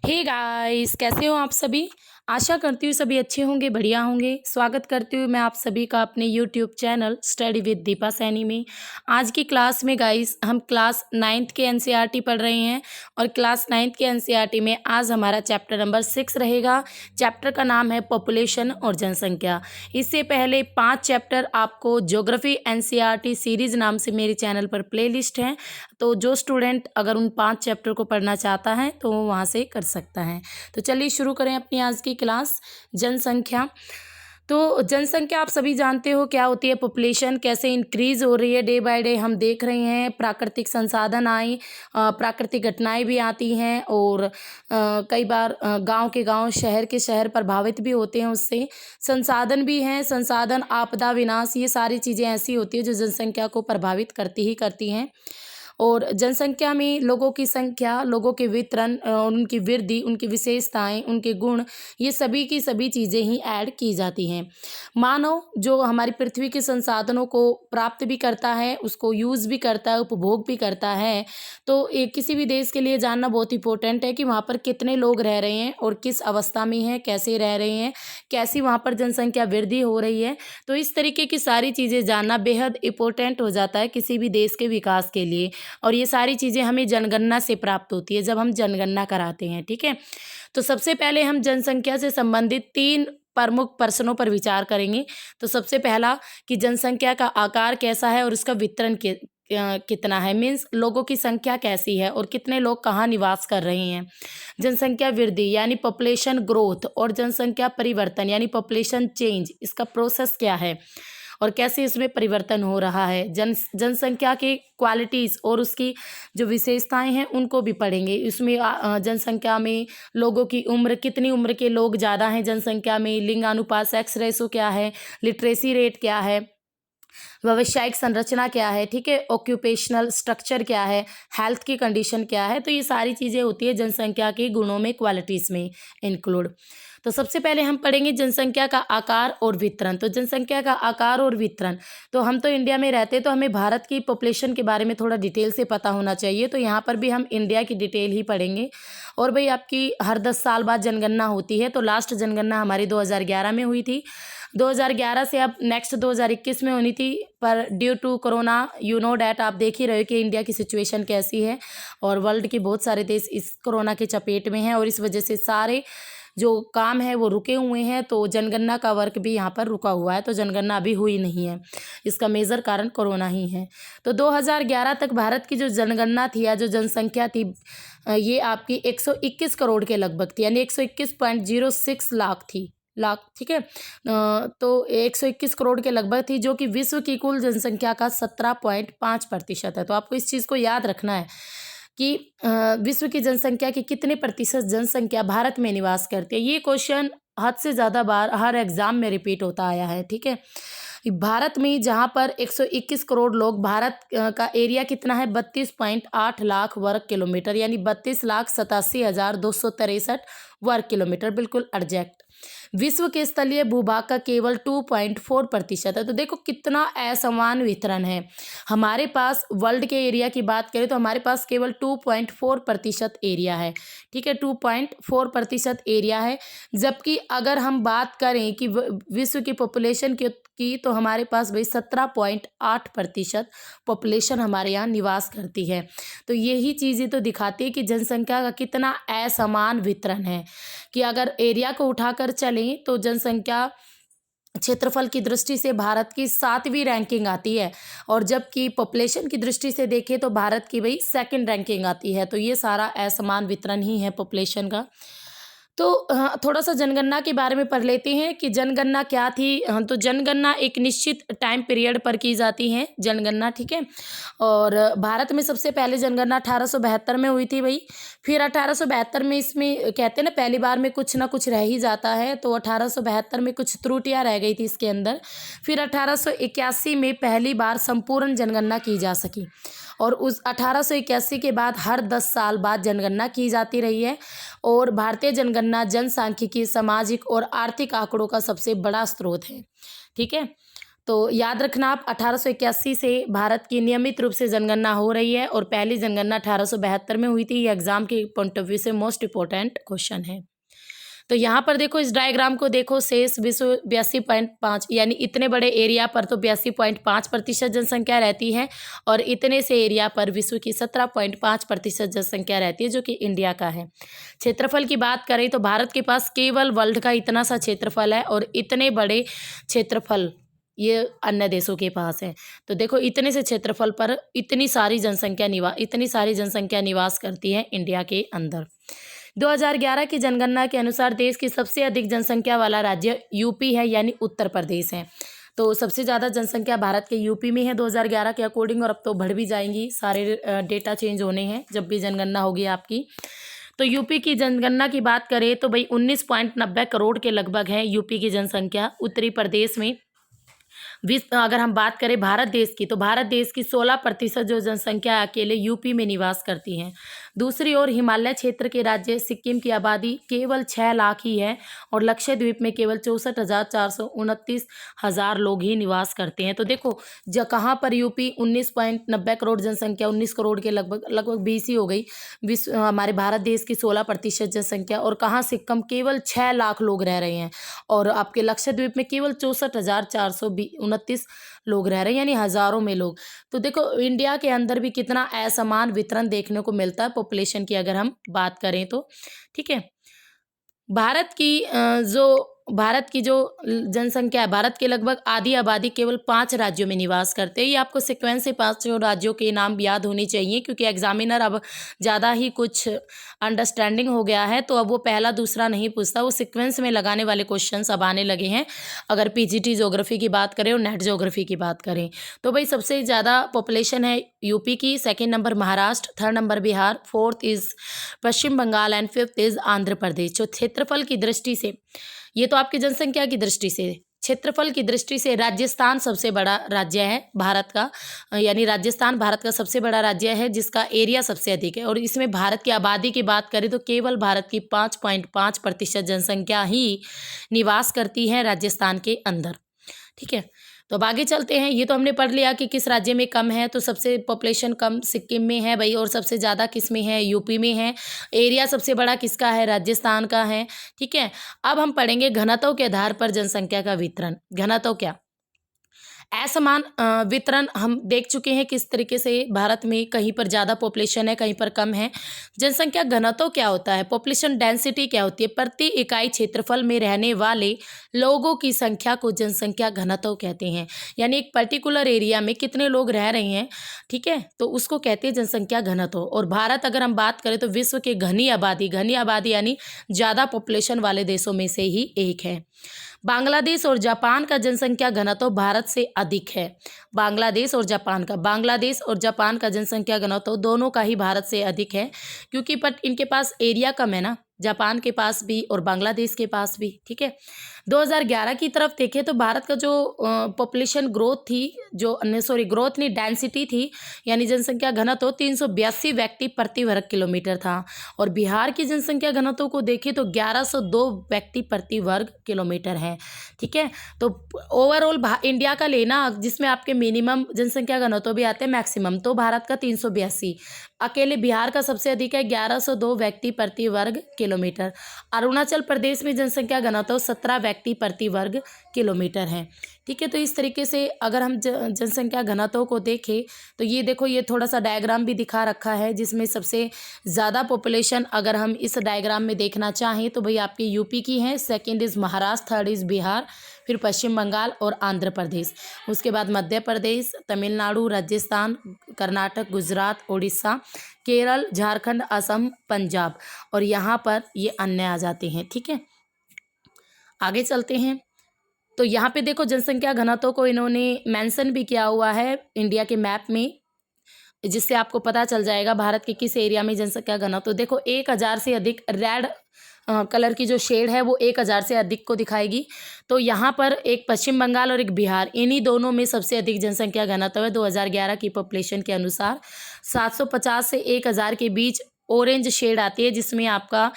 Hey guys, कैसे हो आप सभी। आशा करती हूँ सभी अच्छे होंगे, बढ़िया होंगे। स्वागत करती हूँ मैं आप सभी का अपने YouTube channel study with Deepa Saini में। आज की क्लास में गाइस हम क्लास 9th के एनसीईआरटी पढ़ रहे हैं और क्लास 9th के एनसीईआरटी में आज हमारा चैप्टर नंबर 6 रहेगा। चैप्टर का नाम है पॉपुलेशन और जनसंख्या। इससे पहले 5 चैप्टर आपको ज्योग्राफी एनसीईआरटी सीरीज़ नाम से मेरे चैनल पर प्लेलिस्ट है, तो जो स्टूडेंट अगर उन 5 चैप्टर को पढ़ना चाहता है तो वो वहाँ से कर सकता है। तो चलिए शुरू करें अपनी आज की क्लास। जनसंख्या। तो जनसंख्या आप सभी जानते हो क्या होती है। पॉपुलेशन कैसे इंक्रीज हो रही है डे बाय डे हम देख रहे हैं। प्राकृतिक संसाधन आए, प्राकृतिक घटनाएं भी आती हैं और कई बार गांव के गांव, शहर के शहर प्रभावित भी होते हैं उससे। संसाधन भी हैं, संसाधन, आपदा, विनाश, ये सारी चीज़ें ऐसी होती है जो जनसंख्या को प्रभावित करती ही करती हैं। और जनसंख्या में लोगों की संख्या, लोगों के वितरण, उनकी वृद्धि, उनकी विशेषताएं, उनके गुण, ये सभी की सभी चीज़ें ही ऐड की जाती हैं। मानव जो हमारी पृथ्वी के संसाधनों को प्राप्त भी करता है, उसको यूज़ भी करता है, उपभोग भी करता है। तो एक किसी भी देश के लिए जानना बहुत इंपॉर्टेंट है कि वहाँ पर कितने लोग रह रहे हैं और किस अवस्था में हैं, कैसे रह रहे हैं, कैसी वहाँ पर जनसंख्या वृद्धि हो रही है। तो इस तरीके की सारी चीज़ें जानना बेहद इंपॉर्टेंट हो जाता है किसी भी देश के विकास के लिए। और ये सारी चीज़ें हमें जनगणना से प्राप्त होती है जब हम जनगणना कराते हैं, ठीक है। तो सबसे पहले हम जनसंख्या से संबंधित 3 प्रमुख प्रश्नों पर विचार करेंगे। तो सबसे पहला कि जनसंख्या का आकार कैसा है और उसका वितरण कितना है, मीन्स लोगों की संख्या कैसी है और कितने लोग कहाँ निवास कर रहे हैं। जनसंख्या वृद्धि यानी पॉपुलेशन ग्रोथ और जनसंख्या परिवर्तन यानी पॉपुलेशन चेंज, इसका प्रोसेस क्या है और कैसे इसमें परिवर्तन हो रहा है। जनसंख्या की क्वालिटीज़ और उसकी जो विशेषताएं हैं उनको भी पढ़ेंगे। इसमें जनसंख्या में लोगों की उम्र, कितनी उम्र के लोग ज़्यादा हैं जनसंख्या में, लिंगानुपात, सेक्स रेशो क्या है, लिटरेसी रेट क्या है, व्यावसायिक संरचना क्या है, ठीक है, ऑक्यूपेशनल स्ट्रक्चर क्या है, हेल्थ की कंडीशन क्या है। तो ये सारी चीज़ें होती है जनसंख्या के गुणों में, क्वालिटीज़ में इंक्लूड। तो सबसे पहले हम पढ़ेंगे जनसंख्या का आकार और वितरण। तो जनसंख्या का आकार और वितरण, तो हम तो इंडिया में रहते हैं तो हमें भारत की पॉपुलेशन के बारे में थोड़ा डिटेल से पता होना चाहिए। तो यहाँ पर भी हम इंडिया की डिटेल ही पढ़ेंगे। और भाई आपकी हर 10 साल बाद जनगणना होती है। तो लास्ट जनगणना हमारी 2011 में हुई थी। 2011 से अब नेक्स्ट 2021 में होनी थी, पर due to corona, you know that, आप देख ही रहे हो कि इंडिया की सिचुएशन कैसी है और वर्ल्ड के बहुत सारे देश इस कोरोना के चपेट में हैं और इस वजह से सारे जो काम है वो रुके हुए हैं। तो जनगणना का वर्क भी यहाँ पर रुका हुआ है, तो जनगणना अभी हुई नहीं है। इसका मेजर कारण कोरोना ही है। तो 2011 तक भारत की जो जनगणना थी या जो जनसंख्या थी, ये आपकी 121 करोड़ के लगभग थी, यानी 121.06 लाख, ठीक है। तो 121 करोड़ के लगभग थी, जो कि विश्व की कुल जनसंख्या का 17.5% है। तो आपको इस चीज़ को याद रखना है कि विश्व की जनसंख्या की कितने प्रतिशत जनसंख्या भारत में निवास करती है। ये क्वेश्चन हद से ज़्यादा बार हर एग्जाम में रिपीट होता आया है, ठीक है। भारत में जहाँ पर 121 करोड़ लोग, भारत का एरिया कितना है, 32.8 लाख वर्ग किलोमीटर, यानी 32,87,263 वर्ग किलोमीटर, बिल्कुल एग्जैक्ट। विश्व के स्थलीय भूभाग का केवल 2.4% है। तो देखो कितना असमान वितरण है। हमारे पास वर्ल्ड के एरिया की बात करें तो हमारे पास केवल 2.4% एरिया है, ठीक है, 2.4% एरिया है। जबकि अगर हम बात करें कि विश्व की पॉपुलेशन की तो हमारे पास भाई 17.8% पॉपुलेशन हमारे यहाँ निवास करती है। तो यही चीज़ें तो दिखाती है कि जनसंख्या का कितना असमान वितरण है, कि अगर एरिया को उठाकर चलें तो जनसंख्या क्षेत्रफल की दृष्टि से भारत की 7वीं रैंकिंग आती है और जबकि पॉपुलेशन की दृष्टि से देखें तो भारत की भाई 2nd रैंकिंग आती है। तो ये सारा असमान वितरण ही है पॉपुलेशन का। तो थोड़ा सा जनगणना के बारे में पढ़ लेते हैं कि जनगणना क्या थी। तो जनगणना एक निश्चित टाइम पीरियड पर की जाती है जनगणना, ठीक है। और भारत में सबसे पहले जनगणना 1872 में हुई थी भाई। फिर 1872 में, इसमें कहते हैं ना पहली बार में कुछ ना कुछ रह ही जाता है, तो 1872 में कुछ त्रुटियां रह गई थी इसके अंदर। फिर 1881 में पहली बार संपूर्ण जनगणना की जा सकी और उस 1881 के बाद हर 10 साल बाद जनगणना की जाती रही है। और भारतीय जनगणना जनसांख्यिकी, सामाजिक और आर्थिक आंकड़ों का सबसे बड़ा स्रोत है, ठीक है। तो याद रखना आप 1881 से भारत की नियमित रूप से जनगणना हो रही है और पहली जनगणना 1872 में हुई थी। ये एग्जाम के पॉइंट ऑफ व्यू से मोस्ट इंपॉर्टेंट क्वेश्चन है। तो यहाँ पर देखो, इस डायग्राम को देखो, शेष विश्व 82.5, यानी इतने बड़े एरिया पर तो 82.5% जनसंख्या रहती है और इतने से एरिया पर विश्व की 17.5% जनसंख्या रहती है, जो कि इंडिया का है। क्षेत्रफल की बात करें तो भारत के पास केवल वर्ल्ड का इतना सा क्षेत्रफल है और इतने बड़े क्षेत्रफल ये अन्य देशों के पास है। तो देखो, इतने से क्षेत्रफल पर इतनी सारी जनसंख्या निवास करती है इंडिया के अंदर। 2011 की जनगणना के अनुसार देश की सबसे अधिक जनसंख्या वाला राज्य यूपी है, यानी उत्तर प्रदेश है। तो सबसे ज़्यादा जनसंख्या भारत के यूपी में है 2011 के अकॉर्डिंग, और अब तो बढ़ भी जाएंगी, सारे डेटा चेंज होने हैं जब भी जनगणना होगी आपकी। तो यूपी की जनगणना की बात करें तो भाई 19.90 करोड़ के लगभग है यूपी की जनसंख्या। उत्तरी प्रदेश में अगर हम बात करें भारत देश की, तो भारत देश की 16% जो जनसंख्या अकेले यूपी में निवास करती हैं। दूसरी ओर हिमालय क्षेत्र के राज्य सिक्किम की आबादी केवल 6 लाख ही है और लक्षद्वीप में केवल 64,429 लोग ही निवास करते हैं। तो देखो, कहाँ पर यूपी 19.90 करोड़ जनसंख्या, 19 करोड़ के लगभग 20 ही हो गई हमारे भारत देश की 16% जनसंख्या, और कहाँ सिक्किम केवल 6 लाख लोग रह रहे हैं और आपके लक्षद्वीप में केवल 64,429 लोग रह रहे हैं, यानी हज़ारों में लोग। तो देखो, इंडिया के अंदर भी कितना असमान वितरण देखने को मिलता है पॉपुलेशन की अगर हम बात करें तो, ठीक है। भारत की जो जनसंख्या है, भारत के लगभग आधी आबादी केवल 5 राज्यों में निवास करते हैं। ये आपको सीक्वेंस से 5 राज्यों के नाम याद होने चाहिए, क्योंकि एग्जामिनर अब ज़्यादा ही कुछ अंडरस्टैंडिंग हो गया है, तो अब वो पहला दूसरा नहीं पूछता, वो सीक्वेंस में लगाने वाले क्वेश्चंस अब आने लगे हैं। अगर पीजीटी ज्योग्राफी की बात करें और नेट ज्योग्राफी की बात करें तो भाई सबसे ज़्यादा पॉपुलेशन है यूपी की, second number Maharashtra, third number Bihar, fourth is Paschim Bangal and fifth is Andhra Pradesh. जो क्षेत्रफल की दृष्टि से, ये तो आपकी जनसंख्या की दृष्टि से, क्षेत्रफल की दृष्टि से राजस्थान सबसे बड़ा राज्य है भारत का, यानी राजस्थान भारत का सबसे बड़ा राज्य है जिसका एरिया सबसे अधिक है। और इसमें भारत की आबादी की बात करें तो केवल भारत की 5.5% जनसंख्या ही निवास करती है राजस्थान के अंदर, ठीक है। तो अब आगे चलते हैं। ये तो हमने पढ़ लिया कि किस राज्य में कम है, तो सबसे पॉपुलेशन कम सिक्किम में है भाई, और सबसे ज़्यादा किस में है, यूपी में है। एरिया सबसे बड़ा किसका है, राजस्थान का है, ठीक है। अब हम पढ़ेंगे घनत्व के आधार पर जनसंख्या का वितरण। घनत्व क्या, असमान वितरण हम देख चुके हैं किस तरीके से भारत में कहीं पर ज़्यादा पॉपुलेशन है, कहीं पर कम है। जनसंख्या घनत्व क्या होता है, पॉपुलेशन डेंसिटी क्या होती है, प्रति इकाई क्षेत्रफल में रहने वाले लोगों की संख्या को जनसंख्या घनत्व कहते हैं। यानी एक पर्टिकुलर एरिया में कितने लोग रह रहे हैं, ठीक है, तो उसको कहते हैं जनसंख्या घनत्व। और भारत अगर हम बात करें तो विश्व के घनी आबादी यानी ज़्यादा पॉपुलेशन वाले देशों में से ही एक है। बांग्लादेश और जापान का जनसंख्या घनत्व भारत से अधिक है। बांग्लादेश और जापान का जनसंख्या घनत्व दोनों का ही भारत से अधिक है, क्योंकि बट इनके पास एरिया कम है ना, जापान के पास भी और बांग्लादेश के पास भी, ठीक है। 2011 की तरफ देखें तो भारत का जो पॉपुलेशन ग्रोथ नहीं, डेंसिटी थी, यानी जनसंख्या घनत्व 382 व्यक्ति प्रति वर्ग किलोमीटर था। और बिहार की जनसंख्या घनत्व को देखें तो 1102 व्यक्ति प्रति वर्ग किलोमीटर है, ठीक है। तो ओवरऑल इंडिया का लेना, जिसमें आपके मिनिमम जनसंख्या घनत्व भी आते हैं, मैक्सिमम, तो भारत का 382, अकेले बिहार का सबसे अधिक है 1102 व्यक्ति प्रति वर्ग किलोमीटर। अरुणाचल प्रदेश में जनसंख्या घनत्व 17 व्यक्ति प्रति वर्ग किलोमीटर है, ठीक है। तो इस तरीके से अगर हम जनसंख्या घनत्व को देखें तो ये देखो, ये थोड़ा सा डायग्राम भी दिखा रखा है, जिसमें सबसे ज़्यादा पॉपुलेशन अगर हम इस डायग्राम में देखना चाहें तो भाई आपकी यूपी की है, second is Maharashtra, third is Bihar, फिर पश्चिम बंगाल और आंध्र प्रदेश, उसके बाद मध्य प्रदेश, तमिलनाडु, राजस्थान, कर्नाटक, गुजरात, उड़ीसा, केरल, झारखंड, असम, पंजाब, और यहाँ पर ये अन्य आ जाते हैं, ठीक है। आगे चलते हैं। तो यहाँ पे देखो, जनसंख्या घनत्व को इन्होंने मेंशन भी किया हुआ है इंडिया के मैप में, जिससे आपको पता चल जाएगा भारत के किस एरिया में जनसंख्या घनत्व। देखो 1000 से अधिक, रेड कलर की जो शेड है वो 1000 से अधिक को दिखाएगी। तो यहाँ पर एक पश्चिम बंगाल और एक बिहार, इन्हीं दोनों में सबसे अधिक जनसंख्या घनत्व है 2011 की पॉपुलेशन के अनुसार। 750 से 1000 के बीच ऑरेंज शेड आती है, जिसमें आपका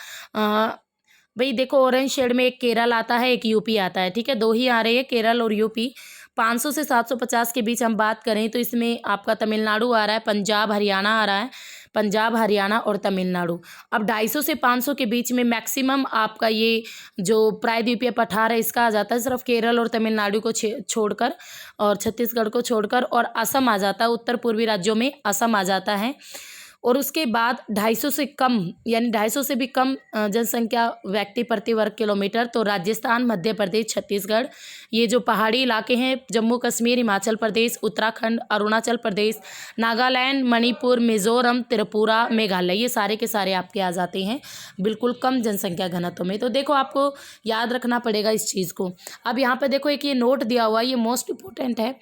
भाई देखो, ऑरेंज शेड में एक केरल आता है, एक यूपी आता है, ठीक है, दो ही आ रही है, केरल और यूपी। 500 से 750 के बीच हम बात करें तो इसमें आपका तमिलनाडु आ रहा है, पंजाब हरियाणा आ रहा है, पंजाब हरियाणा और तमिलनाडु। अब 250 से 500 के बीच में मैक्सिमम आपका ये जो प्रायद्वीपीय पठार है इसका आ जाता है, सिर्फ केरल और तमिलनाडु को छोड़कर और छत्तीसगढ़ को छोड़कर, और असम आ जाता है, उत्तर पूर्वी राज्यों में असम आ जाता है। और उसके बाद 250 से कम यानी 250 से भी कम जनसंख्या व्यक्ति प्रति वर्ग किलोमीटर तो राजस्थान, मध्य प्रदेश, छत्तीसगढ़, ये जो पहाड़ी इलाके हैं, जम्मू कश्मीर, हिमाचल प्रदेश, उत्तराखंड, अरुणाचल प्रदेश, नागालैंड, मणिपुर, मिजोरम, त्रिपुरा, मेघालय, ये सारे के सारे आपके आ जाते हैं बिल्कुल कम जनसंख्या घनत्व में। तो देखो आपको याद रखना पड़ेगा इस चीज़ को। अब यहाँ पर देखो एक ये नोट दिया हुआ है, ये मोस्ट इम्पोर्टेंट है।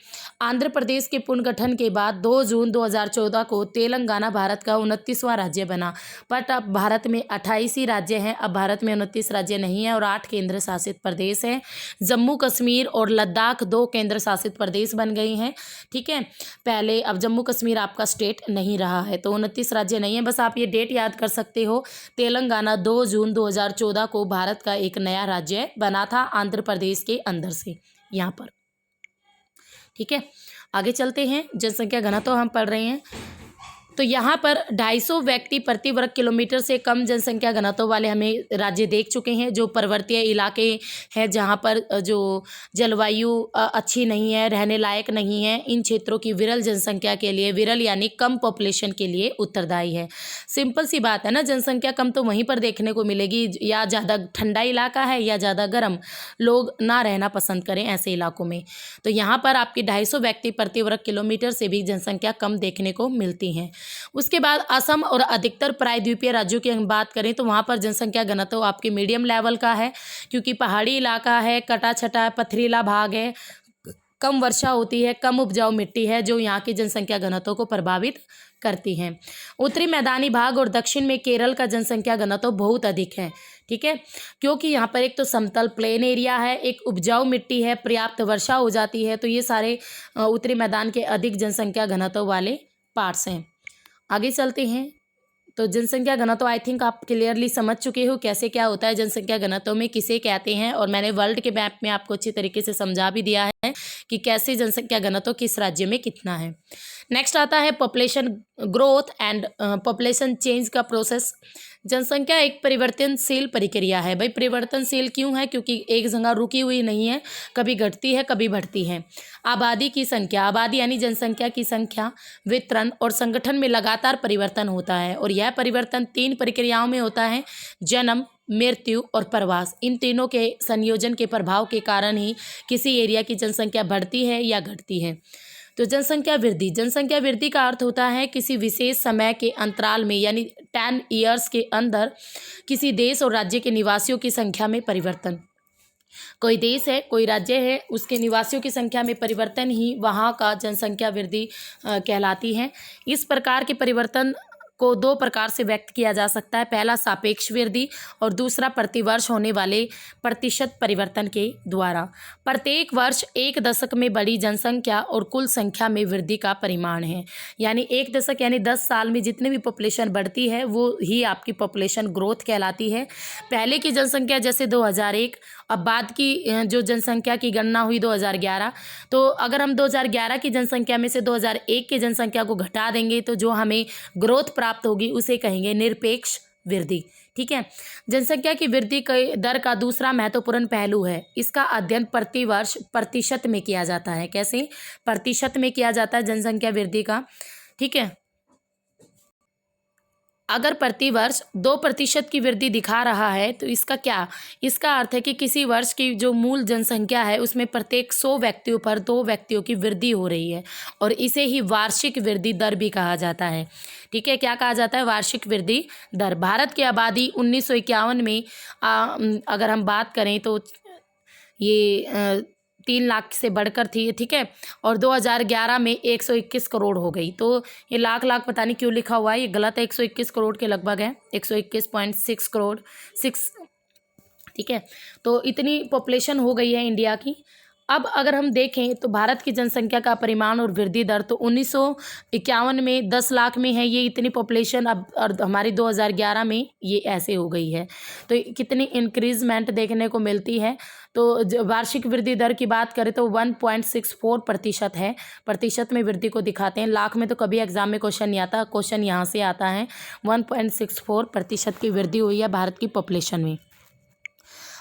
आंध्र प्रदेश के पुनर्गठन के बाद 2 जून 2014 को तेलंगाना भारत का 29वां राज्य बना, बट अब भारत में 28 ही राज्य हैं। अब भारत में 29 राज्य नहीं है और 8 केंद्र शासित प्रदेश हैं। जम्मू कश्मीर और लद्दाख 2 केंद्र शासित प्रदेश बन गई हैं, ठीक है। पहले अब जम्मू कश्मीर आपका स्टेट नहीं रहा है, तो 29 राज्य नहीं है। बस आप ये डेट याद कर सकते हो, तेलंगाना 2 जून 2014 को भारत का एक नया राज्य बना था आंध्र प्रदेश के अंदर से यहाँ पर, ठीक है। आगे चलते हैं, जनसंख्या घनत्व हम पढ़ रहे हैं। तो यहाँ पर 250 व्यक्ति प्रति वर्ग किलोमीटर से कम जनसंख्या घनत्व वाले हमें राज्य देख चुके हैं, जो पर्वतीय इलाके हैं, जहाँ पर जो जलवायु अच्छी नहीं है, रहने लायक नहीं है। इन क्षेत्रों की विरल जनसंख्या के लिए, विरल यानी कम पॉपुलेशन के लिए उत्तरदायी है। सिंपल सी बात है ना, जनसंख्या कम तो वहीं पर देखने को मिलेगी, या ज़्यादा ठंडा इलाका है या ज़्यादा गर्म, लोग ना रहना पसंद करें ऐसे इलाकों में। तो यहाँ पर आपकी 250 व्यक्ति प्रति वर्ग किलोमीटर से भी जनसंख्या कम देखने को मिलती है। उसके बाद असम और अधिकतर प्रायद्वीपीय राज्यों की हम बात करें तो वहाँ पर जनसंख्या घनत्व आपके मीडियम लेवल का है, क्योंकि पहाड़ी इलाका है, कटा छटा पथरीला भाग है, कम वर्षा होती है, कम उपजाऊ मिट्टी है, जो यहाँ की जनसंख्या घनत्व को प्रभावित करती है। उत्तरी मैदानी भाग और दक्षिण में केरल का जनसंख्या घनत्व बहुत अधिक है, ठीक है, क्योंकि यहाँ पर एक तो समतल प्लेन एरिया है, एक उपजाऊ मिट्टी है, पर्याप्त वर्षा हो जाती है, तो ये सारे उत्तरी मैदान के अधिक जनसंख्या घनत्व वाले पार्ट्स हैं। आगे चलते हैं। तो जनसंख्या घनत्व आई थिंक आप क्लियरली समझ चुके हो कैसे क्या होता है, जनसंख्या घनत्व में किसे कहते हैं, और मैंने वर्ल्ड के मैप में आपको अच्छी तरीके से समझा भी दिया है कि कैसे जनसंख्या घनत्व किस राज्य में कितना है। नेक्स्ट आता है population growth and population change का प्रोसेस। जनसंख्या एक परिवर्तनशील प्रक्रिया है। भाई परिवर्तनशील क्यों है? क्योंकि एक जगह रुकी हुई नहीं है, कभी घटती है कभी बढ़ती है। आबादी की संख्या, आबादी यानी जनसंख्या की संख्या, वितरण और संगठन में लगातार परिवर्तन होता है, और यह परिवर्तन 3 प्रक्रियाओं में होता है: जन्म, मृत्यु और प्रवास। इन तीनों के संयोजन के प्रभाव के कारण ही किसी एरिया की जनसंख्या बढ़ती है या घटती है। तो जनसंख्या वृद्धि, जनसंख्या वृद्धि का अर्थ होता है किसी विशेष समय के अंतराल में यानी 10 ईयर्स के अंदर किसी देश और राज्य के निवासियों की संख्या में परिवर्तन। कोई देश है, कोई राज्य है, उसके निवासियों की संख्या में परिवर्तन ही वहाँ का जनसंख्या वृद्धि कहलाती है। इस प्रकार के परिवर्तन को 2 प्रकार से व्यक्त किया जा सकता है। पहला सापेक्ष वृद्धि और दूसरा प्रतिवर्ष होने वाले प्रतिशत परिवर्तन के द्वारा। प्रत्येक वर्ष 1 दशक में बढ़ी जनसंख्या और कुल संख्या में वृद्धि का परिमाण है। यानी 1 दशक यानी 10 साल में जितनी भी पॉपुलेशन बढ़ती है वो ही आपकी पॉपुलेशन ग्रोथ कहलाती है। पहले की जनसंख्या जैसे 2001, अब बाद की जो जनसंख्या की गणना हुई 2011, तो अगर हम 2011 की जनसंख्या में से 2001 की जनसंख्या को घटा देंगे तो जो हमें ग्रोथ प्राप्त होगी उसे कहेंगे निरपेक्ष वृद्धि। ठीक है। जनसंख्या की वृद्धि के दर का दूसरा महत्वपूर्ण पहलू है, इसका अध्ययन प्रतिवर्ष प्रतिशत में किया जाता है। कैसे? प्रतिशत में किया जाता है जनसंख्या वृद्धि का। ठीक है। अगर प्रतिवर्ष 2% की वृद्धि दिखा रहा है तो इसका क्या? इसका अर्थ है कि किसी वर्ष की जो मूल जनसंख्या है उसमें प्रत्येक 100 व्यक्तियों पर 2 व्यक्तियों की वृद्धि हो रही है, और इसे ही वार्षिक वृद्धि दर भी कहा जाता है। ठीक है, क्या कहा जाता है? वार्षिक वृद्धि दर। भारत की आबादी 1951 में अगर हम बात करें तो ये 3 लाख से बढ़कर थी। ठीक है, और 2011 में 121 करोड़ हो गई। तो ये लाख पता नहीं क्यों लिखा हुआ है, ये गलत है, 121 करोड़ के लगभग है, 121.6 करोड़ 6। ठीक है, तो इतनी पॉपुलेशन हो गई है इंडिया की। अब अगर हम देखें तो भारत की जनसंख्या का परिमाण और वृद्धि दर तो 1951 में 10 लाख में है ये इतनी पॉपुलेशन, अब और हमारी 2011 में ये ऐसे हो गई है। तो कितनी इंक्रीजमेंट देखने को मिलती है। तो वार्षिक वृद्धि दर की बात करें तो 1.64% है, प्रतिशत में वृद्धि को दिखाते हैं। लाख में तो कभी एग्जाम में क्वेश्चन नहीं आता, क्वेश्चन यहाँ से आता है। 1.64% की वृद्धि हुई है भारत की पॉपुलेशन में।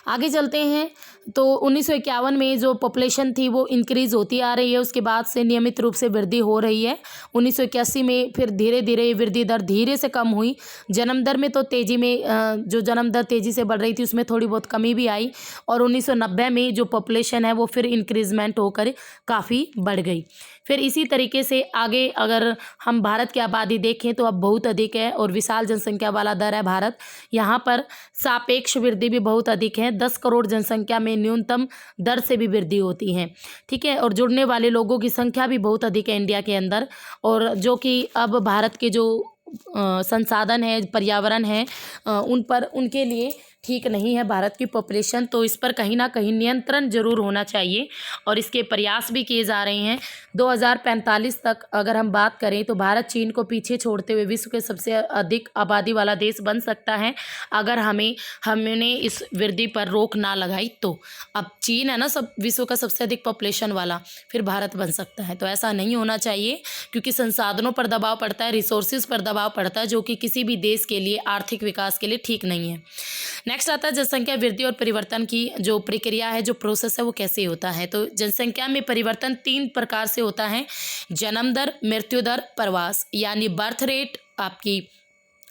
आगे चलते हैं तो 1951 में जो पॉपुलेशन थी वो इंक्रीज़ होती आ रही है, उसके बाद से नियमित रूप से वृद्धि हो रही है। 1981 में फिर धीरे धीरे वृद्धि दर धीरे से कम हुई। जन्म दर में तो तेज़ी में जो जन्म दर तेज़ी से बढ़ रही थी उसमें थोड़ी बहुत कमी भी आई, और 1990 में जो पॉपुलेशन है वो फिर इंक्रीजमेंट होकर काफ़ी बढ़ गई। फिर इसी तरीके से आगे अगर हम भारत की आबादी देखें तो अब बहुत अधिक है और विशाल जनसंख्या वाला दर है भारत। यहाँ पर सापेक्ष वृद्धि भी बहुत अधिक है। 10 करोड़ जनसंख्या में न्यूनतम दर से भी वृद्धि होती है, ठीक है। और जुड़ने वाले लोगों की संख्या भी बहुत अधिक है इंडिया के अंदर, और जो कि अब भारत के जो संसाधन है, पर्यावरण है, उन पर उनके लिए ठीक नहीं है भारत की पॉपुलेशन। तो इस पर कहीं ना कहीं नियंत्रण जरूर होना चाहिए और इसके प्रयास भी किए जा रहे हैं। 2045 तक अगर हम बात करें तो भारत चीन को पीछे छोड़ते हुए विश्व के सबसे अधिक आबादी वाला देश बन सकता है अगर हमने इस वृद्धि पर रोक ना लगाई तो। अब चीन है ना सब विश्व का सबसे अधिक पॉपुलेशन वाला, फिर भारत बन सकता है। तो ऐसा नहीं होना चाहिए क्योंकि संसाधनों पर दबाव पड़ता है, रिसोर्सेज पर दबाव पड़ता है, जो कि किसी भी देश के लिए आर्थिक विकास के लिए ठीक नहीं है। नेक्स्ट आता है जनसंख्या वृद्धि और परिवर्तन की जो प्रक्रिया है, जो प्रोसेस है वो कैसे होता है। तो जनसंख्या में परिवर्तन 3 प्रकार से होता है: जन्म दर, मृत्यु दर, प्रवास, यानी बर्थ रेट, आपकी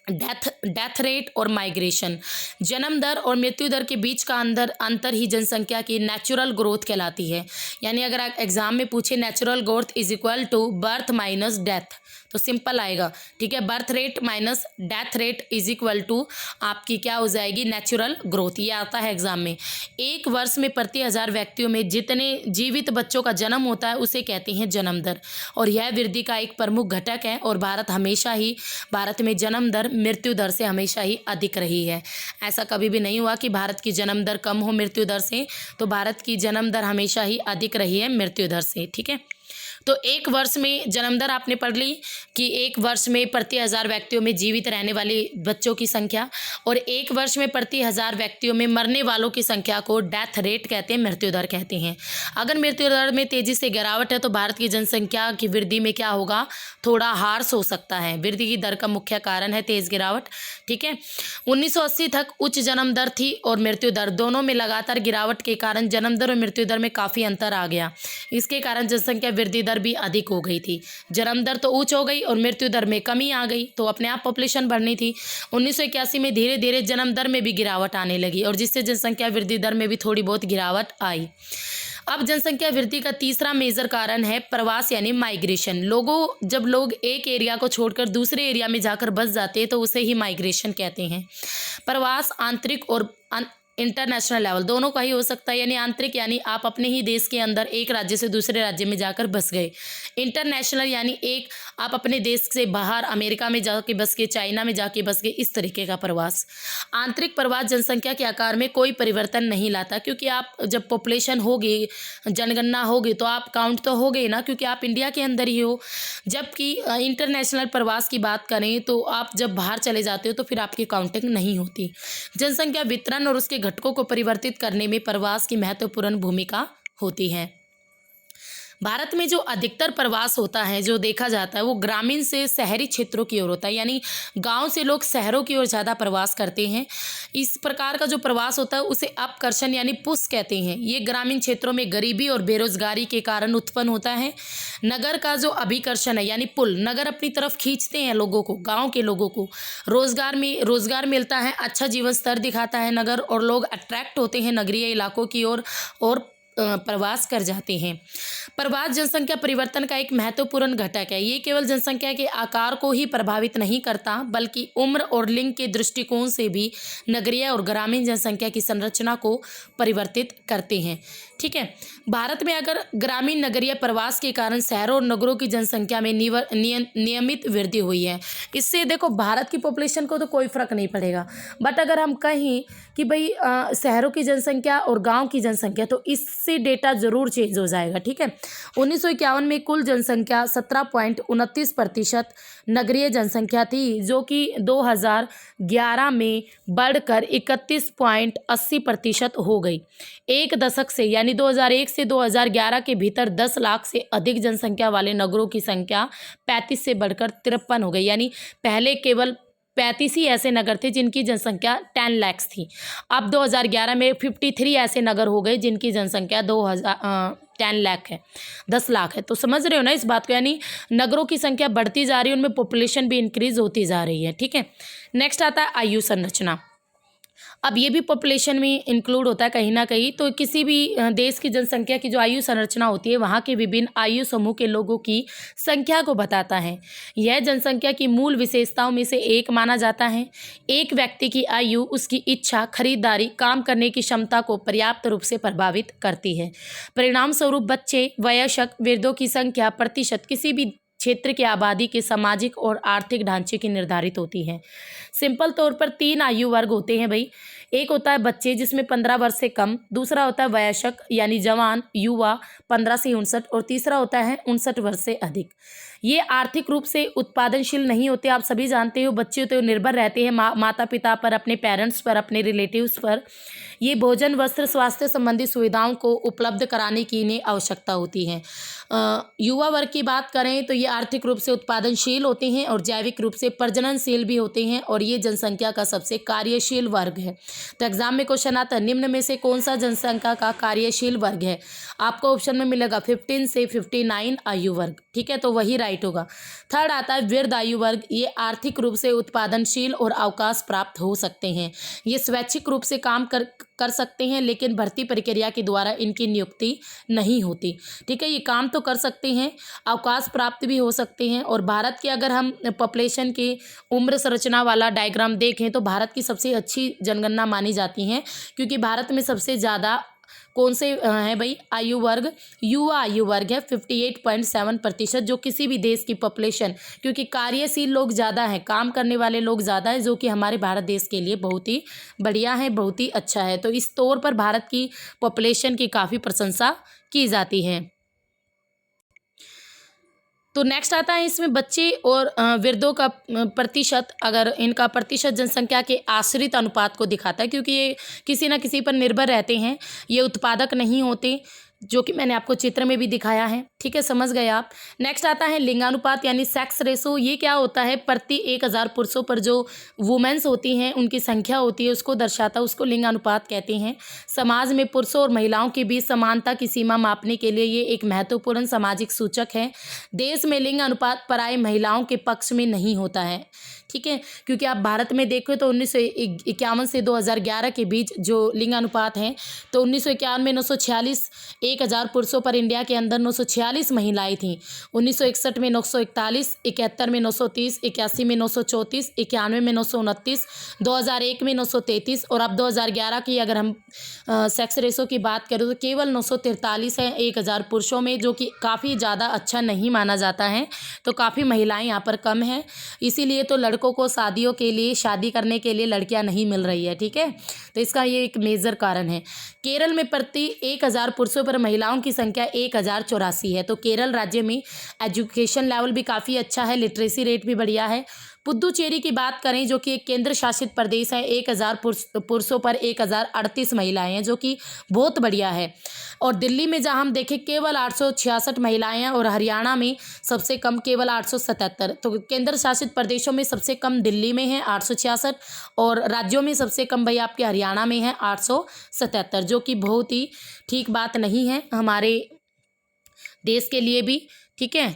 डेथ रेट और माइग्रेशन। जन्म दर और मृत्यु दर के बीच का अंतर ही जनसंख्या की नेचुरल ग्रोथ कहलाती है। यानी अगर आप एग्जाम में पूछे natural growth is equal to birth minus death, तो सिंपल आएगा, ठीक है। Birth rate minus death rate is equal to आपकी क्या हो जाएगी, नेचुरल ग्रोथ। ये आता है एग्जाम में। एक वर्ष में प्रति 1000 व्यक्तियों में जितने जीवित बच्चों का जन्म होता है उसे कहते हैं जन्म दर, और यह वृद्धि का एक प्रमुख घटक है। और भारत में जन्म दर मृत्यु दर से हमेशा ही अधिक रही है। ऐसा कभी भी नहीं हुआ कि भारत की जन्म दर कम हो मृत्यु दर से, तो भारत की जन्म दर हमेशा ही अधिक रही है मृत्यु दर से, ठीक है। तो एक वर्ष में जन्म दर आपने पढ़ ली कि एक वर्ष में प्रति 1000 व्यक्तियों में जीवित रहने वाले बच्चों की संख्या, और एक वर्ष में प्रति 1000 व्यक्तियों में मरने वालों की संख्या को डेथ रेट कहते हैं, मृत्यु दर कहते हैं। अगर मृत्यु दर में तेजी से गिरावट है तो भारत की जनसंख्या की वृद्धि में क्या होगा, थोड़ा हार्श हो सकता है। वृद्धि की दर का मुख्य कारण है तेज गिरावट, ठीक है। 1980 तक उच्च जन्म दर थी और मृत्यु दर, दोनों में लगातार गिरावट के कारण जन्म दर और मृत्यु दर में काफ़ी अंतर आ गया। इसके कारण जनसंख्या वृद्धि दर भी अधिक हो गई थी। जन्म दर तो उच्च हो गई और मृत्यु दर में कमी आ गई, तो अपने आप पॉपुलेशन बढ़नी थी। 1981 में धीरे धीरे जन्म दर में भी गिरावट आने लगी और जिससे जनसंख्या वृद्धि दर में भी थोड़ी बहुत गिरावट आई। अब जनसंख्या वृद्धि का तीसरा मेजर कारण है प्रवास यानी माइग्रेशन। जब लोग एक एरिया को छोड़कर दूसरे एरिया में जाकर बस जाते हैं तो उसे ही माइग्रेशन कहते हैं। प्रवास आंतरिक और इंटरनेशनल लेवल दोनों का ही हो सकता है। यानी आंतरिक यानी आप अपने ही देश के अंदर एक राज्य से दूसरे राज्य में जाकर बस गए। इंटरनेशनल यानी एक आप अपने देश से बाहर अमेरिका में जाके बस गए, चाइना में जाके बस गए, इस तरीके का प्रवास। आंतरिक प्रवास जनसंख्या के आकार में कोई परिवर्तन नहीं लाता, क्योंकि आप जब पॉपुलेशन होगी, जनगणना होगी तो आप काउंट तो हो गए ना, क्योंकि आप इंडिया के अंदर ही हो। जबकि इंटरनेशनल प्रवास की बात करें तो आप जब बाहर चले जाते हो तो फिर आपकी काउंटिंग नहीं होती। जनसंख्या वितरण और उसके घटकों को परिवर्तित करने में प्रवास की महत्वपूर्ण भूमिका होती है। भारत में जो अधिकतर प्रवास होता है, जो देखा जाता है, वो ग्रामीण से शहरी क्षेत्रों की ओर होता है। यानी गांव से लोग शहरों की ओर ज़्यादा प्रवास करते हैं। इस प्रकार का जो प्रवास होता है उसे अपकर्षण यानी पुश कहते हैं। ये ग्रामीण क्षेत्रों में गरीबी और बेरोजगारी के कारण उत्पन्न होता है। नगर का जो अभिकर्षण है यानी पुल, नगर अपनी तरफ खींचते हैं लोगों को, गाँव के लोगों को रोजगार मिलता है, अच्छा जीवन स्तर दिखाता है नगर, और लोग अट्रैक्ट होते हैं नगरीय इलाकों की ओर और प्रवास कर जाते हैं। प्रवास जनसंख्या परिवर्तन का एक महत्वपूर्ण घटक है। ये केवल जनसंख्या के आकार को ही प्रभावित नहीं करता, बल्कि उम्र और लिंग के दृष्टिकोण से भी नगरीय और ग्रामीण जनसंख्या की संरचना को परिवर्तित करते हैं, ठीक है। भारत में अगर ग्रामीण नगरीय प्रवास के कारण शहरों और नगरों की जनसंख्या में नियमित वृद्धि हुई है, इससे देखो भारत की पॉपुलेशन को तो कोई फर्क नहीं पड़ेगा। बट अगर हम कहें कि भाई शहरों की जनसंख्या और गांव की जनसंख्या, तो इससे डेटा ज़रूर चेंज हो जाएगा। ठीक है, 1951 में कुल जनसंख्या 17.29% नगरीय जनसंख्या थी, जो कि 2011 में बढ़कर 31.80% हो गई। एक दशक से यानी 2001 से 2011 के भीतर 10 लाख से अधिक जनसंख्या वाले नगरों की संख्या 35 से बढ़कर 53 हो गई। यानी पहले केवल 35 ही ऐसे नगर थे जिनकी जनसंख्या 10 लाख थी। अब 2011 में 53 ऐसे नगर हो गए जिनकी जनसंख्या 10 लाख है, 10 लाख है। तो समझ रहे हो ना इस बात को, यानी नगरों की संख्या बढ़ती जा रही है, उनमें पॉपुलेशन भी इंक्रीज होती जा रही है। ठीक है, नेक्स्ट आता है आयु संरचना। अब ये भी पॉपुलेशन में इंक्लूड होता है कहीं ना कहीं। तो किसी भी देश की जनसंख्या की जो आयु संरचना होती है, वहाँ के विभिन्न आयु समूह के लोगों की संख्या को बताता है। यह जनसंख्या की मूल विशेषताओं में से एक माना जाता है। एक व्यक्ति की आयु उसकी इच्छा, खरीदारी, काम करने की क्षमता को पर्याप्त रूप से प्रभावित करती है। परिणाम स्वरूप बच्चे, वयस्क, वृद्धों की संख्या प्रतिशत किसी भी क्षेत्र की आबादी के सामाजिक और आर्थिक ढांचे की निर्धारित होती है। सिंपल तौर पर 3 आयु वर्ग होते हैं भाई। एक होता है बच्चे जिसमें 15 वर्ष से कम, दूसरा होता है वयस्क यानी जवान, युवा 15 से 59, और तीसरा होता है 59 वर्ष से अधिक। ये आर्थिक रूप से उत्पादनशील नहीं होते। आप सभी जानते हो, बच्चे तो निर्भर रहते हैं माता पिता पर, अपने पेरेंट्स पर, अपने रिलेटिव्स पर। ये भोजन, वस्त्र, स्वास्थ्य संबंधी सुविधाओं को उपलब्ध कराने की इन्हें आवश्यकता होती है। युवा वर्ग की बात करें तो ये आर्थिक रूप से उत्पादनशील होते हैं और जैविक रूप से प्रजननशील भी होते हैं, और ये जनसंख्या का सबसे कार्यशील वर्ग है। तो एग्जाम में क्वेश्चन आता है, निम्न में से कौन सा जनसंख्या का कार्यशील वर्ग है? आपको ऑप्शन में मिलेगा 15 से 59 आयु वर्ग। ठीक है, तो वही राइट होगा। थर्ड आता है वृद्ध आयु वर्ग। ये आर्थिक रूप से उत्पादनशील और अवकाश प्राप्त हो सकते हैं। ये स्वैच्छिक रूप से काम कर सकते हैं, लेकिन भर्ती प्रक्रिया के द्वारा इनकी नियुक्ति नहीं होती। ठीक है, ये काम तो कर सकते हैं, अवकाश प्राप्त भी हो सकते हैं। और भारत के अगर हम पॉपुलेशन की उम्र संरचना वाला डायग्राम देखें तो भारत की सबसे अच्छी जनगणना मानी जाती हैं, क्योंकि भारत में सबसे ज़्यादा कौन से है भाई आयु वर्ग? युवा आयु वर्ग है 58.7%, जो किसी भी देश की पॉपुलेशन, क्योंकि कार्यशील लोग ज़्यादा हैं, काम करने वाले लोग ज़्यादा हैं, जो कि हमारे भारत देश के लिए बहुत ही बढ़िया है, बहुत ही अच्छा है। तो इस तौर पर भारत की पॉपुलेशन की काफ़ी प्रशंसा की जाती है। तो नेक्स्ट आता है इसमें बच्चे और वृद्धों का प्रतिशत। अगर इनका प्रतिशत जनसंख्या के आश्रित अनुपात को दिखाता है, क्योंकि ये किसी न किसी पर निर्भर रहते हैं, ये उत्पादक नहीं होते, जो कि मैंने आपको चित्र में भी दिखाया है। ठीक है, समझ गए आप। नेक्स्ट आता है लिंगानुपात यानी सेक्स रेशो। ये क्या होता है? प्रति 1000 पुरुषों पर जो वुमेन्स होती हैं उनकी संख्या होती है, उसको दर्शाता है, उसको लिंगानुपात कहते हैं। समाज में पुरुषों और महिलाओं के बीच समानता की सीमा मापने के लिए ये एक महत्वपूर्ण सामाजिक सूचक है। देश में लिंग अनुपात पराई महिलाओं के पक्ष में नहीं होता है। ठीक है, क्योंकि आप भारत में देखो तो 1951 से 2011 के बीच जो लिंगानुपात है, तो 1951 में 946 1000 पुरुषों पर इंडिया के अंदर 946 महिलाएं थीं। 1961 में 941, 71 में 930, 81 में 934, 91 में 929, 2001 में 933, और अब 2011 की अगर हम सेक्स रेशो की बात करें तो केवल 943 है 1000 पुरुषों में, जो कि काफ़ी ज़्यादा अच्छा नहीं माना जाता है। तो काफ़ी महिलाएं यहाँ पर कम हैं, इसीलिए तो लड़कों को शादी करने के लिए लड़कियां नहीं मिल रही है। ठीक है, तो इसका ये एक मेजर कारण है। केरल में प्रति 1000 पुरुषों पर महिलाओं की संख्या 1084 है। तो केरल राज्य में एजुकेशन लेवल भी काफ़ी अच्छा है, लिटरेसी रेट भी बढ़िया है। पुद्दुचेरी की बात करें जो कि एक केंद्र शासित प्रदेश है, 1000 पुरुषों पर 1038 महिलाएं हैं, जो कि बहुत बढ़िया है। और दिल्ली में जहां हम देखें केवल 866 महिलाएं हैं, और हरियाणा में सबसे कम केवल 877। तो केंद्र शासित प्रदेशों में सबसे कम दिल्ली में है 866, और राज्यों में सबसे कम भाई आपके हरियाणा में है 877, जो कि बहुत ही ठीक बात नहीं है हमारे देश के लिए भी। ठीक है,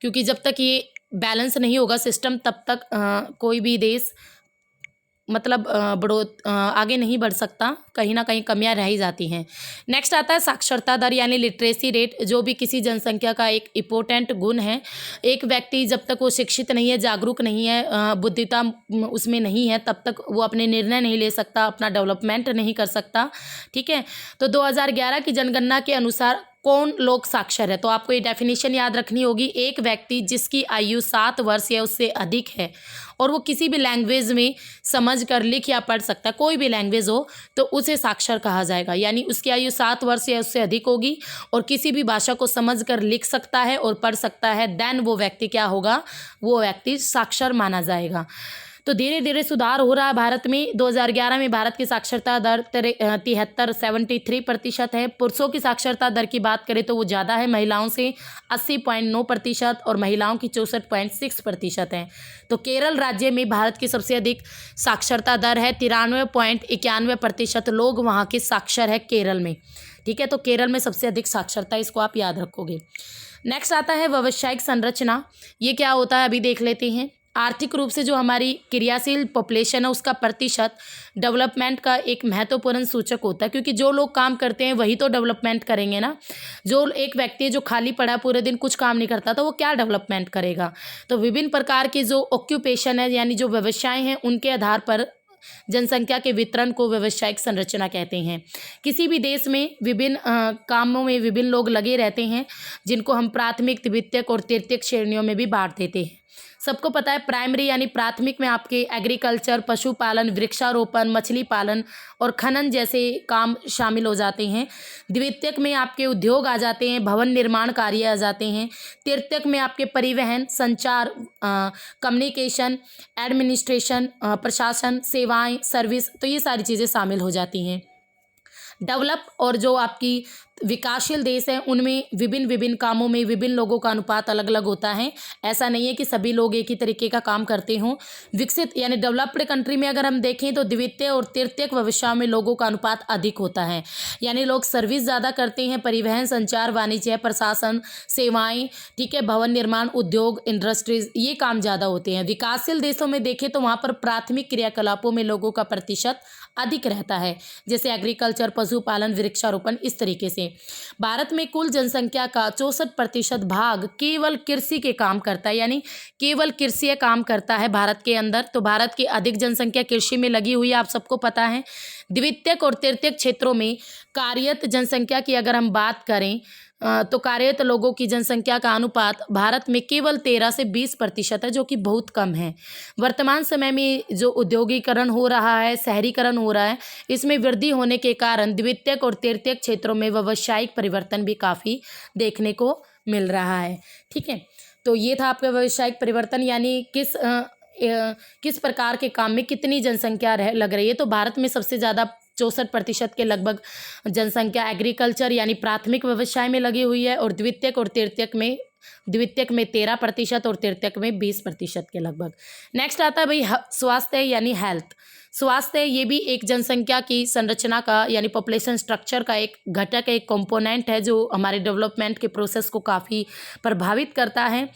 क्योंकि जब तक ये बैलेंस नहीं होगा सिस्टम, तब तक कोई भी देश मतलब आगे नहीं बढ़ सकता, कहीं ना कहीं कमियां रह ही जाती हैं। नेक्स्ट आता है साक्षरता दर यानी लिटरेसी रेट, जो भी किसी जनसंख्या का एक इम्पोर्टेंट गुण है। एक व्यक्ति जब तक वो शिक्षित नहीं है, जागरूक नहीं है, बुद्धिता उसमें नहीं है, तब तक वो अपने निर्णय नहीं ले सकता, अपना डेवलपमेंट नहीं कर सकता। ठीक है, तो 2011 की जनगणना के अनुसार कौन लोग साक्षर है? तो आपको ये डेफिनेशन याद रखनी होगी। एक व्यक्ति जिसकी आयु 7 वर्ष या उससे अधिक है और वो किसी भी लैंग्वेज में समझ कर लिख या पढ़ सकता है, कोई भी लैंग्वेज हो, तो उसे साक्षर कहा जाएगा। यानी उसकी आयु 7 वर्ष या उससे अधिक होगी और किसी भी भाषा को समझ कर लिख सकता है और पढ़ सकता है, देन वो व्यक्ति क्या होगा? वो व्यक्ति साक्षर माना जाएगा। तो धीरे धीरे सुधार हो रहा है भारत में। 2011 में भारत की साक्षरता दर 73% है। पुरुषों की साक्षरता दर की बात करें तो वो ज़्यादा है, महिलाओं से 80.9% और महिलाओं की 64.6% है। तो केरल राज्य में भारत की सबसे अधिक साक्षरता दर है, 93.91% लोग वहाँ के साक्षर है केरल में। ठीक है, तो केरल में सबसे अधिक साक्षरता, इसको आप याद रखोगे। नेक्स्ट आता है व्यावसायिक संरचना। ये क्या होता है अभी देख लेते हैं। आर्थिक रूप से जो हमारी क्रियाशील पॉपुलेशन है उसका प्रतिशत डेवलपमेंट का एक महत्वपूर्ण सूचक होता है, क्योंकि जो लोग काम करते हैं वही तो डेवलपमेंट करेंगे ना। जो एक व्यक्ति है जो खाली पड़ा पूरे दिन कुछ काम नहीं करता तो वो क्या डेवलपमेंट करेगा? तो विभिन्न प्रकार के जो ऑक्यूपेशन है यानी जो व्यवसाय हैं उनके आधार पर जनसंख्या के वितरण को व्यावसायिक संरचना कहते हैं। किसी भी देश में विभिन्न कामों में विभिन्न लोग लगे रहते हैं, जिनको हम प्राथमिक, द्वितीयक और तृतीयक श्रेणियों में भी बांट देते हैं। सबको पता है प्राइमरी यानी प्राथमिक में आपके एग्रीकल्चर, पशुपालन, वृक्षारोपण, मछली पालन और खनन जैसे काम शामिल हो जाते हैं। द्वितीयक में आपके उद्योग आ जाते हैं, भवन निर्माण कार्य आ जाते हैं। तृतीयक में आपके परिवहन, संचार, कम्युनिकेशन, एडमिनिस्ट्रेशन, प्रशासन, सेवाएं, सर्विस, तो ये सारी चीज़ें शामिल हो जाती हैं। डेवलप और जो आपकी विकासशील देश हैं उनमें विभिन्न कामों में विभिन्न लोगों का अनुपात अलग अलग होता है। ऐसा नहीं है कि सभी लोग एक ही तरीके का काम करते हों। विकसित यानी डेवलप्ड कंट्री में अगर हम देखें तो द्वितीय और तृतीयक व्यवसाय में लोगों का अनुपात अधिक होता है, यानी लोग सर्विस ज़्यादा करते हैं, परिवहन, संचार, वाणिज्य, प्रशासन, सेवाएं, ठीक है, भवन निर्माण, उद्योग, इंडस्ट्रीज, ये काम ज़्यादा होते हैं। विकासशील देशों में देखें तो वहाँ पर प्राथमिक क्रियाकलापों में लोगों का प्रतिशत अधिक रहता है, जैसे एग्रीकल्चर, पशुपालन, वृक्षारोपण, इस तरीके से। भारत में कुल जनसंख्या का 64% भाग केवल कृषि के काम करता है, यानी केवल कृषि काम करता है भारत के अंदर। तो भारत की अधिक जनसंख्या कृषि में लगी हुई है, आप सबको पता है। द्वितीयक और तृतीयक क्षेत्रों में कार्यरत जनसंख्या की अगर हम बात करें तो कार्यरत लोगों की जनसंख्या का अनुपात भारत में केवल 13 से 20% है, जो कि बहुत कम है। वर्तमान समय में जो औद्योगिकरण हो रहा है, शहरीकरण हो रहा है, इसमें वृद्धि होने के कारण द्वितीयक और तृतीयक क्षेत्रों में व्यावसायिक परिवर्तन भी काफ़ी देखने को मिल रहा है। ठीक है, तो ये था आपका व्यावसायिक परिवर्तन, यानी किस प्रकार के काम में कितनी जनसंख्या लग रही है। तो भारत में सबसे ज़्यादा 64% के लगभग जनसंख्या एग्रीकल्चर यानी प्राथमिक व्यवसाय में लगी हुई है, और द्वितीयक में 13% और तृतीयक में 20% के लगभग। नेक्स्ट आता है भाई स्वास्थ्य यानी हेल्थ। स्वास्थ्य ये भी एक जनसंख्या की संरचना का यानी पॉपुलेशन स्ट्रक्चर का एक घटक है, एक कंपोनेंट है, जो हमारे डेवलपमेंट के प्रोसेस को काफ़ी प्रभावित करता है।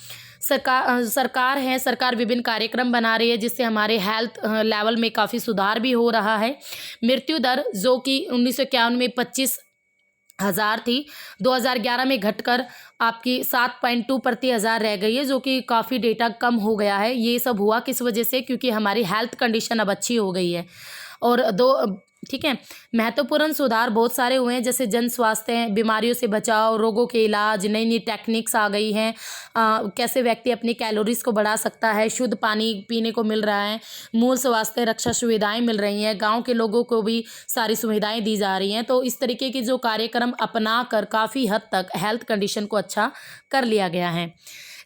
सरकार विभिन्न कार्यक्रम बना रही है, जिससे हमारे हेल्थ लेवल में काफ़ी सुधार भी हो रहा है। मृत्यु दर जो कि 1951 में 25,000 थी, 2011 में घटकर आपकी 7.2 प्रति हज़ार रह गई है, जो कि काफ़ी डेटा कम हो गया है। ये सब हुआ किस वजह से? क्योंकि हमारी हेल्थ कंडीशन अब अच्छी हो गई है। और ठीक है, महत्वपूर्ण सुधार बहुत सारे हुए हैं, जैसे जन स्वास्थ्य, बीमारियों से बचाव, रोगों के इलाज, नई नई टेक्निक्स आ गई हैं, कैसे व्यक्ति अपनी कैलोरीज को बढ़ा सकता है, शुद्ध पानी पीने को मिल रहा है, मूल स्वास्थ्य रक्षा सुविधाएं मिल रही हैं, गांव के लोगों को भी सारी सुविधाएं दी जा रही हैं। तो इस तरीके के जो कार्यक्रम अपना कर काफ़ी हद तक हेल्थ कंडीशन को अच्छा कर लिया गया है।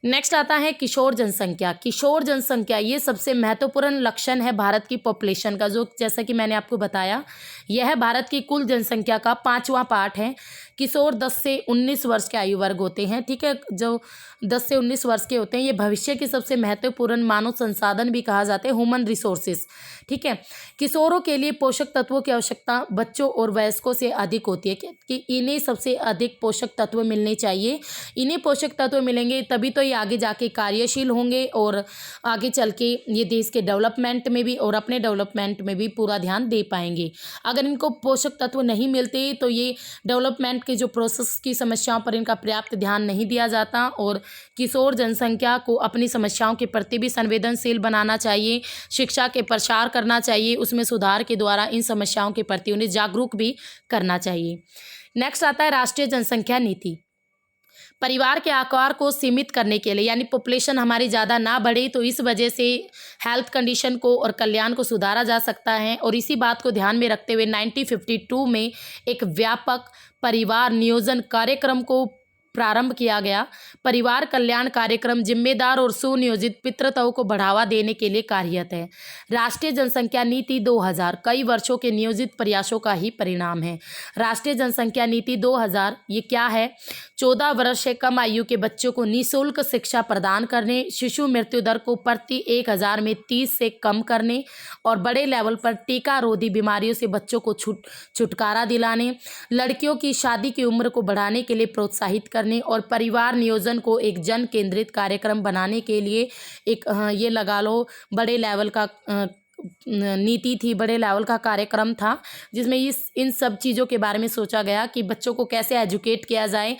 नेक्स्ट आता है किशोर जनसंख्या। किशोर जनसंख्या ये सबसे महत्वपूर्ण लक्षण है भारत की पॉपुलेशन का, जो जैसा कि मैंने आपको बताया, यह भारत की कुल जनसंख्या का 5वां पार्ट है। किशोर 10 से 19 वर्ष के आयु वर्ग होते हैं। ठीक है, जो 10 से 19 वर्ष के होते हैं, ये भविष्य के सबसे महत्वपूर्ण मानव संसाधन भी कहा जाते हैं, ह्यूमन रिसोर्सेज। ठीक है, किशोरों के लिए पोषक तत्वों की आवश्यकता बच्चों और वयस्कों से अधिक होती है, कि इन्हें सबसे अधिक पोषक तत्व मिलने चाहिए। इन्हें पोषक तत्व मिलेंगे तभी तो ये आगे जाके कार्यशील होंगे और आगे चल के ये देश के डेवलपमेंट में भी और अपने डेवलपमेंट में भी पूरा ध्यान दे पाएंगे। अगर इनको पोषक तत्व नहीं मिलते तो ये डेवलपमेंट के जो प्रोसेस की समस्याओं पर इनका पर्याप्त ध्यान नहीं दिया जाता। और किशोर जनसंख्या को अपनी समस्याओं के प्रति भी संवेदनशील बनाना चाहिए, शिक्षा के प्रसार करना चाहिए, उसमें सुधार के द्वारा इन समस्याओं के प्रति उन्हें जागरूक भी करना चाहिए। नेक्स्ट आता है राष्ट्रीय जनसंख्या नीति। परिवार के आकार को सीमित करने के लिए, यानी पॉपुलेशन हमारी ज़्यादा ना बढ़े, तो इस वजह से हेल्थ कंडीशन को और कल्याण को सुधारा जा सकता है। और इसी बात को ध्यान में रखते हुए 1952 में एक व्यापक परिवार नियोजन कार्यक्रम को प्रारंभ किया गया। परिवार कल्याण कार्यक्रम जिम्मेदार और सुनियोजित पितृत्व को बढ़ावा देने के लिए कार्यरत है। राष्ट्रीय जनसंख्या नीति 2000 कई वर्षों के नियोजित प्रयासों का ही परिणाम है। राष्ट्रीय जनसंख्या नीति 2000 ये क्या है? 14 वर्ष से कम आयु के बच्चों को निःशुल्क शिक्षा प्रदान करने, शिशु मृत्यु दर को प्रति 1000 में 30 से कम करने और बड़े लेवल पर टीका रोधी बीमारियों से बच्चों को छुटकारा दिलाने, लड़कियों की शादी की उम्र को बढ़ाने के लिए प्रोत्साहित करने और परिवार नियोजन को एक जन केंद्रित कार्यक्रम बनाने के लिए एक ये लगा लो बड़े लेवल का नीति थी, बड़े लेवल का कार्यक्रम था, जिसमें इन सब चीज़ों के बारे में सोचा गया कि बच्चों को कैसे एजुकेट किया जाए,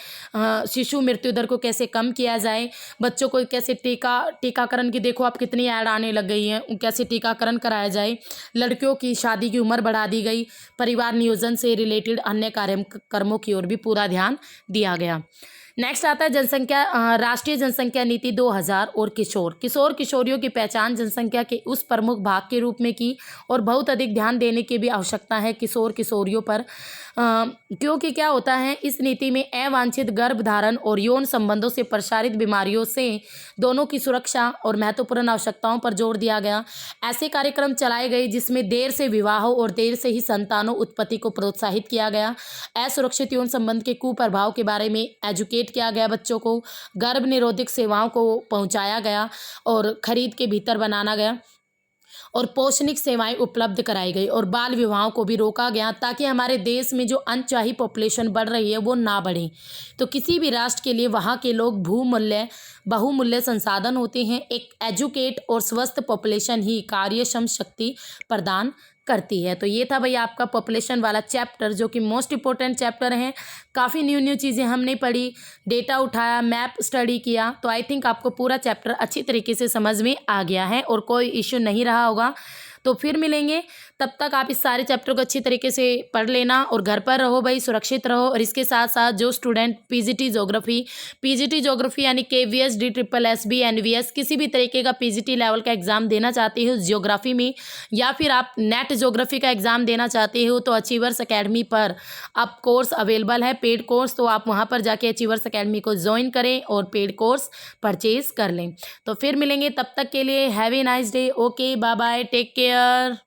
शिशु मृत्यु दर को कैसे कम किया जाए, बच्चों को कैसे टीकाकरण की देखो आप कितनी ऐड आने लग गई हैं, कैसे टीकाकरण कराया जाए, लड़कियों की शादी की उम्र बढ़ा दी गई, परिवार नियोजन से रिलेटेड अन्य कार्यक्रमों की ओर भी पूरा ध्यान दिया गया। नेक्स्ट आता है राष्ट्रीय जनसंख्या नीति 2000 और किशोर किशोरियों की पहचान जनसंख्या के उस प्रमुख भाग के रूप में की और बहुत अधिक ध्यान देने की भी आवश्यकता है किशोरियों पर, क्योंकि क्या होता है इस नीति में अवांछित गर्भधारण और यौन संबंधों से प्रसारित बीमारियों से दोनों की सुरक्षा और महत्वपूर्ण आवश्यकताओं पर जोर दिया गया। ऐसे कार्यक्रम चलाए गए जिसमें देर से विवाह और देर से ही संतानों उत्पत्ति को प्रोत्साहित किया गया, असुरक्षित यौन संबंध के कुप्रभाव के बारे में एजुकेट किया गया, बच्चों को गर्भ निरोधक सेवाओं को पहुंचाया गया और खरीद के भीतर बनाना गया और पोषणिक सेवाएं उपलब्ध कराई गई और बाल विवाहों को भी रोका गया ताकि हमारे देश में जो अनचाही पॉपुलेशन बढ़ रही है वो ना बढ़े। तो किसी भी राष्ट्र के लिए वहाँ के लोग बहुमूल्य संसाधन होते हैं। एक एजुकेट और स्वस्थ पॉपुलेशन ही कार्यक्षम शक्ति प्रदान करती है। तो ये था भाई आपका पॉपुलेशन वाला चैप्टर, जो कि मोस्ट इम्पोर्टेंट चैप्टर है। काफ़ी न्यू चीज़ें हमने पढ़ी, डेटा उठाया, मैप स्टडी किया, तो आई थिंक आपको पूरा चैप्टर अच्छी तरीके से समझ में आ गया है और कोई इश्यू नहीं रहा होगा। तो फिर मिलेंगे, तब तक आप इस सारे चैप्टर को अच्छी तरीके से पढ़ लेना और घर पर रहो भाई, सुरक्षित रहो। और इसके साथ साथ जो स्टूडेंट पीजीटी ज्योग्राफी यानी KVS DSSB NVS किसी भी तरीके का पीजीटी लेवल का एग्ज़ाम देना चाहते हो ज्योग्राफी में, या फिर आप नेट ज्योग्राफी का एग्ज़ाम देना चाहते हो, तो अचीवर्स अकेडमी पर अब कोर्स अवेलेबल है, पेड कोर्स। तो आप वहाँ पर जाके अचीवर्स अकेडमी को ज्वाइन करें और पेड कोर्स परचेज कर लें। तो फिर मिलेंगे, तब तक के लिए have a nice day. Okay, bye bye, take care.